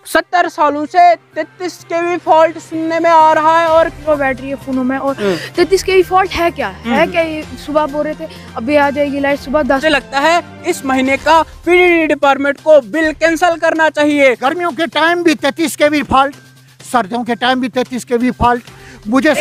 70 सालों से 33 केवी फॉल्ट सुनने में आ रहा है और वो बैटरी है फोनों में और 33 केवी फॉल्ट है क्या ये सुबह बोल रहे थे अभी आ जाएगी लाइट सुबह 10। मुझे लगता है इस महीने का पीडीडी डिपार्टमेंट को बिल कैंसिल करना चाहिए। गर्मियों के टाइम भी 33 केवी फॉल्ट, सर्दियों के टाइम भी 33 केवी फॉल्ट। मुझे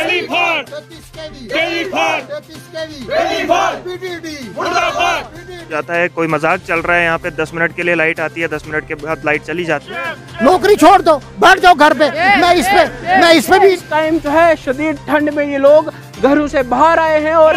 जाता है, कोई मजाक चल रहा है यहाँ पे। 10 मिनट के लिए लाइट आती है, 10 मिनट के बाद लाइट चली जाती है। नौकरी छोड़ दो, बैठ जाओ घर पे। मैं इस पे भी इस टाइम जो है शदीद ठंड में ये लोग घरों से बाहर आए हैं और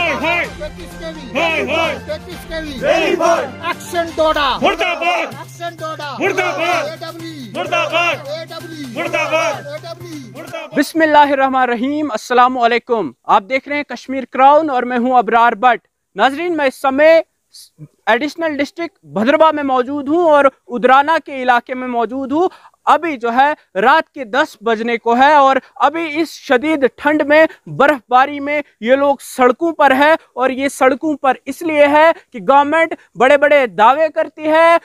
बिस्मिल्लाहिर्रहमानिर्रहीम, अस्सलामु अलैकुम। आप देख रहे हैं कश्मीर क्राउन और मैं हूं अबरार बट। नाजरीन, मैं इस समय एडिशनल डिस्ट्रिक्ट भद्रवा में मौजूद हूं और उदराना के इलाके में मौजूद हूं। अभी जो है रात के 10 बजने को है और अभी इस शदीद ठंड में बर्फबारी में ये लोग सड़कों पर है। और ये सड़कों पर इसलिए है कि गवर्नमेंट बड़े बड़े दावे करती है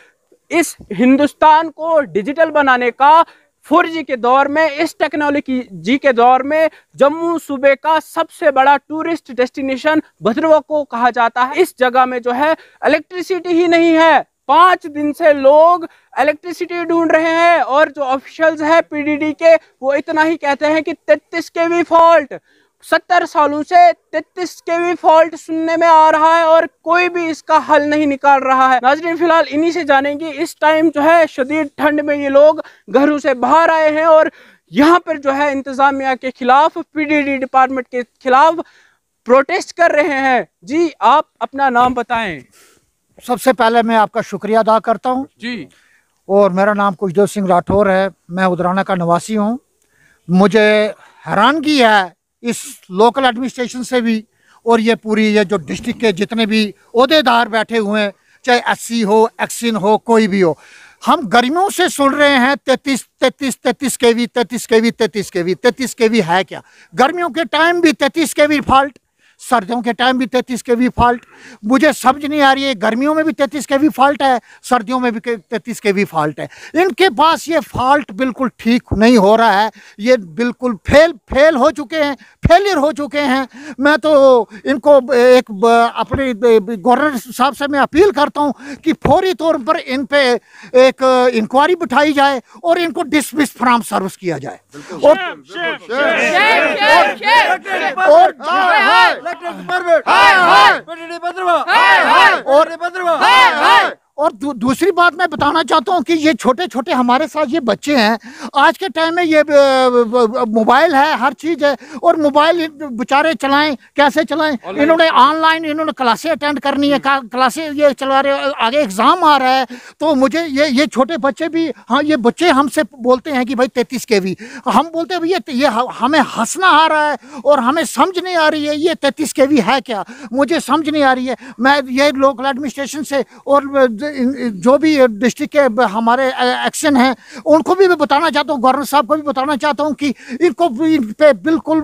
इस हिंदुस्तान को डिजिटल बनाने का। 4G के दौर में, इस टेक्नोलॉजी के दौर में जम्मू सूबे का सबसे बड़ा टूरिस्ट डेस्टिनेशन भद्रवा को कहा जाता है। इस जगह में जो है इलेक्ट्रिसिटी ही नहीं है। 5 दिन से लोग इलेक्ट्रिसिटी ढूंढ रहे हैं और जो ऑफिशियल्स है पीडीडी के वो इतना ही कहते हैं कि 33 केवी फॉल्ट। 70 सालों से 33 केवी फॉल्ट सुनने में आ रहा है और कोई भी इसका हल नहीं निकाल रहा है। नाज़रीन, फिलहाल इन्हीं से जानेंगे। इस टाइम जो है शदीद ठंड में ये लोग घरों से बाहर आए हैं और यहाँ पर जो है इंतजामिया के खिलाफ, पीडीडी डिपार्टमेंट के खिलाफ प्रोटेस्ट कर रहे हैं। जी, आप अपना नाम बताएं। सबसे पहले मैं आपका शुक्रिया अदा करता हूँ जी। और मेरा नाम कुशदेव सिंह राठौर है। मैं उदराना का निवासी हूँ। मुझे हैरानगी है इस लोकल एडमिनिस्ट्रेशन से भी और ये पूरी ये जो डिस्ट्रिक्ट के जितने भी ओहदेदार बैठे हुए हैं, चाहे एससी हो, एक्सिन हो, कोई भी हो। हम गर्मियों से सुन रहे हैं 33 केवी, 33 केवी, 33 केवी। 33 केवी है क्या? गर्मियों के टाइम भी 33 केवी फॉल्ट, सर्दियों के टाइम भी 33 केवी फॉल्ट। मुझे समझ नहीं आ रही है, गर्मियों में भी 33 केवी फॉल्ट है, सर्दियों में भी 33 केवी फॉल्ट है। इनके पास ये फॉल्ट बिल्कुल ठीक नहीं हो रहा है। ये बिल्कुल फेल हो चुके हैं, फेलियर हो चुके हैं। मैं तो इनको एक अपने गवर्नर साहब से मैं अपील करता हूँ कि फौरी तौर पर इन पे एक इंक्वायरी बिठाई जाए और इनको डिसमिस फ्रॉम सर्विस किया जाए। और दूसरी बात मैं बताना चाहता हूँ कि ये छोटे छोटे हमारे साथ ये बच्चे हैं। आज के टाइम में ये मोबाइल है, हर चीज़ है और मोबाइल बेचारे चलाएं, कैसे चलाएं? इन्होंने ऑनलाइन इन्होंने क्लासें अटेंड करनी है, क्लासें ये चला रहे, आगे एग्ज़ाम आ रहा है। तो मुझे ये छोटे बच्चे भी, हाँ, ये बच्चे हमसे बोलते हैं कि भाई 33 केवी। हम बोलते हैं भैया ये हमें हंसना आ रहा है और हमें समझ नहीं आ रही है ये 33 केवी है क्या? मुझे समझ नहीं आ रही है। मैं ये लोकल एडमिनिस्ट्रेशन से और जो भी डिस्ट्रिक्ट के हमारे एक्शन हैं उनको भी मैं बताना चाहता हूँ, गवर्नर साहब को भी बताना चाहता हूँ कि इनको इन पे बिल्कुल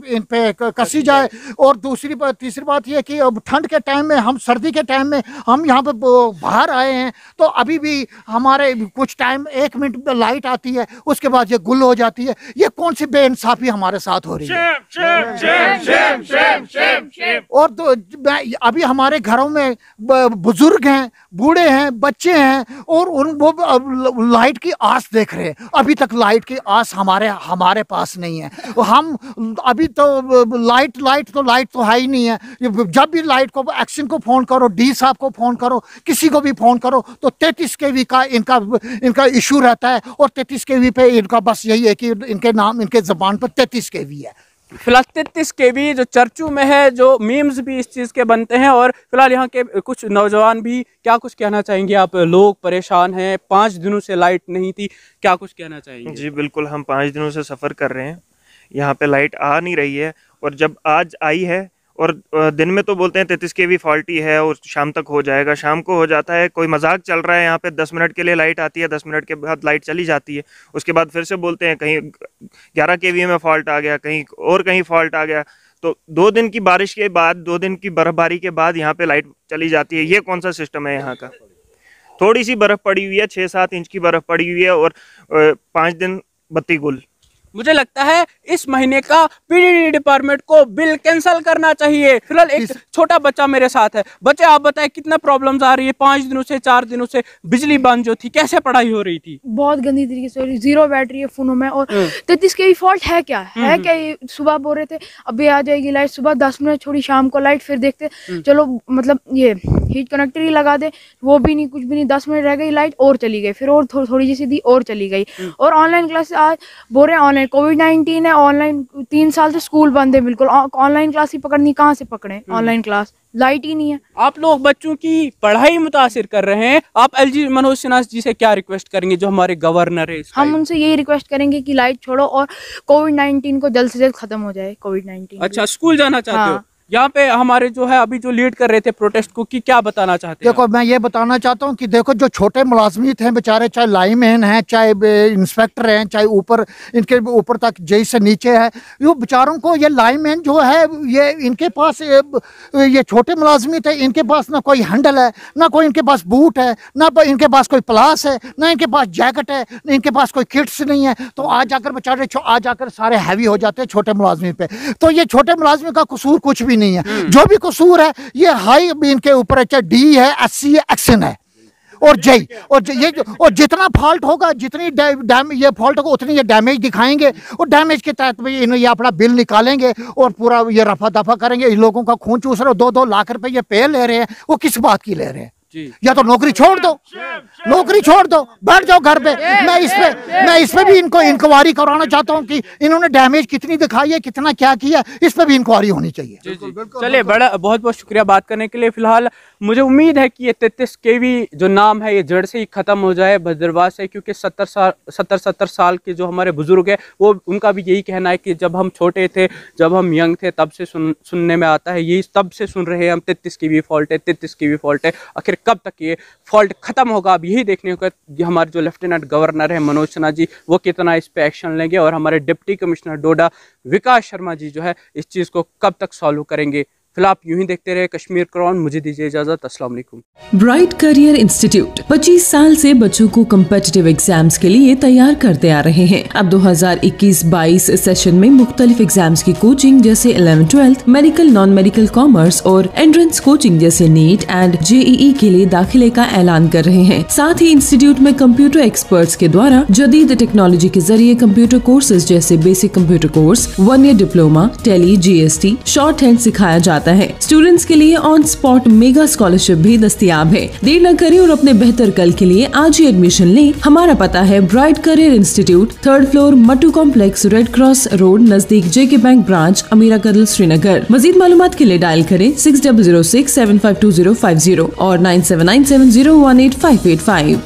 इन पे कसी जाए। और तीसरी बात ये कि अब ठंड के टाइम में, हम सर्दी के टाइम में हम यहाँ पे बाहर आए हैं तो अभी भी हमारे कुछ टाइम 1 मिनट लाइट आती है, उसके बाद ये गुल हो जाती है। ये कौन सी बेइंसाफी हमारे साथ हो रही है? और तो अभी हमारे घरों में बुजुर्ग हैं, बूढ़े हैं, बच्चे हैं और वो लाइट की आस देख रहे हैं। अभी तक लाइट की आस हमारे पास नहीं है। हम अभी तो लाइट तो है ही नहीं है। जब भी लाइट को, एक्शन को फोन करो, डी साहब को फोन करो, किसी को भी फोन करो तो 33 केवी का इनका इशू रहता है। और 33 केवी पे इनका बस यही है कि इनके जबान पर 33 केवी है। फिलहाल 33 केवी जो चर्चों में है, जो मीम्स भी इस चीज़ के बनते हैं। और फिलहाल यहाँ के कुछ नौजवान भी, क्या कुछ कहना चाहेंगे आप? लोग परेशान हैं, 5 दिनों से लाइट नहीं थी, क्या कुछ कहना चाहेंगे? जी बिल्कुल, हम 5 दिनों से सफ़र कर रहे हैं, यहाँ पे लाइट आ नहीं रही है। और जब आज आई है और दिन में तो बोलते हैं 33 केवी फॉल्टी है और शाम तक हो जाएगा, शाम को हो जाता है। कोई मजाक चल रहा है यहाँ पे। 10 मिनट के लिए लाइट आती है, 10 मिनट के बाद लाइट चली जाती है। उसके बाद फिर से बोलते हैं कहीं 11 केवी में फॉल्ट आ गया, कहीं फॉल्ट आ गया। तो 2 दिन की बारिश के बाद, 2 दिन की बर्फबारी के बाद यहाँ पे लाइट चली जाती है। ये कौन सा सिस्टम है यहाँ का? थोड़ी सी बर्फ पड़ी हुई है, 6-7 इंच की बर्फ पड़ी हुई है और 5 दिन बत्ती गुल। मुझे लगता है इस महीने का पीडीडी डिपार्टमेंट को बिल कैंसिल करना चाहिए। फिलहाल एक छोटा बच्चा मेरे साथ है। बच्चे आप बताएं कितना प्रॉब्लम्स आ रही है? 5 दिनों से 4 दिनों से बिजली बंद जो थी, कैसे पढ़ाई हो रही थी? बहुत गंदी तरीके से, जीरो बैटरी है फोनों में। और 33 के फॉल्ट है क्या ये सुबह बोल रहे थे अभी आ जाएगी लाइट, सुबह 10 मिनट छोड़ी शाम को लाइट, फिर देखते चलो मतलब ये हीट कनेक्टर ही लगा दे, वो भी नहीं, कुछ भी नहीं, 10 मिनट रह गई लाइट और चली गई, फिर और थोड़ी जैसी दी और चली गई। और ऑनलाइन क्लास आज बोल रहे हैं ऑनलाइन, कोविड-19 है, ऑनलाइन 3 साल से स्कूल बंद है, बिल्कुल ऑनलाइन क्लास ही पकड़नी, कहाँ से पकड़े ऑनलाइन क्लास, लाइट ही नहीं है। आप लोग बच्चों की पढ़ाई मुतासिर कर रहे हैं, आप एलजी मनोज सिन्हा जी से क्या रिक्वेस्ट करेंगे जो हमारे गवर्नर है? हम उनसे यही रिक्वेस्ट करेंगे कि लाइट छोड़ो और कोविड-19 को जल्द से जल्द खत्म हो जाए। कोविड-19 अच्छा, स्कूल जाना चाहते हो? यहाँ पे हमारे जो है अभी जो लीड कर रहे थे प्रोटेस्ट को, कि क्या बताना चाहते हैं? देखो, मैं ये बताना चाहता हूँ कि देखो जो छोटे मुलाजमित हैं बेचारे, चाहे लाइनमैन हैं, चाहे इंस्पेक्टर हैं, चाहे ऊपर इनके ऊपर तक जेई से नीचे है, वो बेचारों को, ये लाइनमैन जो है ये इनके पास ये छोटे मुलाजमित है, इनके पास ना कोई हैंडल है, ना कोई इनके पास बूट है, ना इनके पास कोई प्लास है, ना इनके पास जैकेट है, इनके पास कोई किट्स नहीं है। तो आज आकर बेचारे आज आकर सारे हैवी हो जाते हैं छोटे मुलाजमित पे। तो ये छोटे मुलाजमित का कसूर कुछ भी नहीं है, जो भी कसूर है ये हाई इनके ऊपर, चाहे डी है, एससी है, एक्शन है और जेई, और जितना फॉल्ट होगा, जितनी ये फॉल्ट होगा उतनी ये डैमेज दिखाएंगे, और डैमेज के तहत में ये अपना बिल निकालेंगे और पूरा ये रफा दफा करेंगे। इन लोगों का खून चूस रहे, 2-2 लाख रुपए ये पे ले रहे हैं, वो किस बात की ले रहे हैं? या तो नौकरी छोड़ दो, नौकरी छोड़ दो, बैठ जाओ घर पे। मैं इस पे भी इनको इंक्वायरी कराना चाहता हूँ कि इन्होंने डैमेज कितनी दिखाई है, कितना क्या किया, इस पे भी इंक्वायरी होनी चाहिए। चलिए, बड़ा बहुत बहुत शुक्रिया बात करने के लिए। फिलहाल मुझे उम्मीद है कि ये 33 केवी जो नाम है ये जड़ से ही खत्म हो जाए भद्रवाह से, क्योंकि 70 साल के जो हमारे बुजुर्ग है वो, उनका भी यही कहना है कि जब हम छोटे थे, जब हम यंग थे, तब से सुनने में आता है, यही तब से सुन रहे हैं हम 33 केवी फॉल्ट है, 33 केवी फॉल्ट है। आखिर कब तक ये फॉल्ट खत्म होगा? अब यही देखने को हमारे जो लेफ्टिनेंट गवर्नर है मनोज सिन्हा जी, वो कितना इस पे एक्शन लेंगे, और हमारे डिप्टी कमिश्नर डोडा विकास शर्मा जी जो है इस चीज़ को कब तक सॉल्व करेंगे। फिलहाल आप यूं ही देखते रहे कश्मीर क्राउन। मुझे दीजिए इजाजत। अस्सलाम वालेकुम। ब्राइट करियर इंस्टीट्यूट 25 साल से बच्चों को कम्पिटिटिव एग्जाम्स के लिए तैयार करते आ रहे हैं। अब 2021-22 सेशन में मुख्तलिफ एग्जाम्स की कोचिंग जैसे 11th-12th, medical, non medical, commerce और एंट्रेंस कोचिंग जैसे नीट एंड JEE के लिए दाखिले का ऐलान कर रहे हैं। साथ ही इंस्टीट्यूट में कंप्यूटर एक्सपर्ट्स के द्वारा जदीद टेक्नोलॉजी के जरिए कंप्यूटर कोर्सेज जैसे basic computer course, 1 year diploma, Tally, GST, shorthand सिखाया जाता है। स्टूडेंट्स के लिए ऑन स्पॉट मेगा स्कॉलरशिप भी दस्तयाब है। देर न करें और अपने बेहतर कल के लिए आज ही एडमिशन लें। हमारा पता है Bright Career Institute, 3rd floor, Mattu complex, Red Cross Road, नजदीक JK bank branch, Amira Kadal, Srinagar. मजीद मालूमात के लिए डायल करें 6006752050 और 9797018585।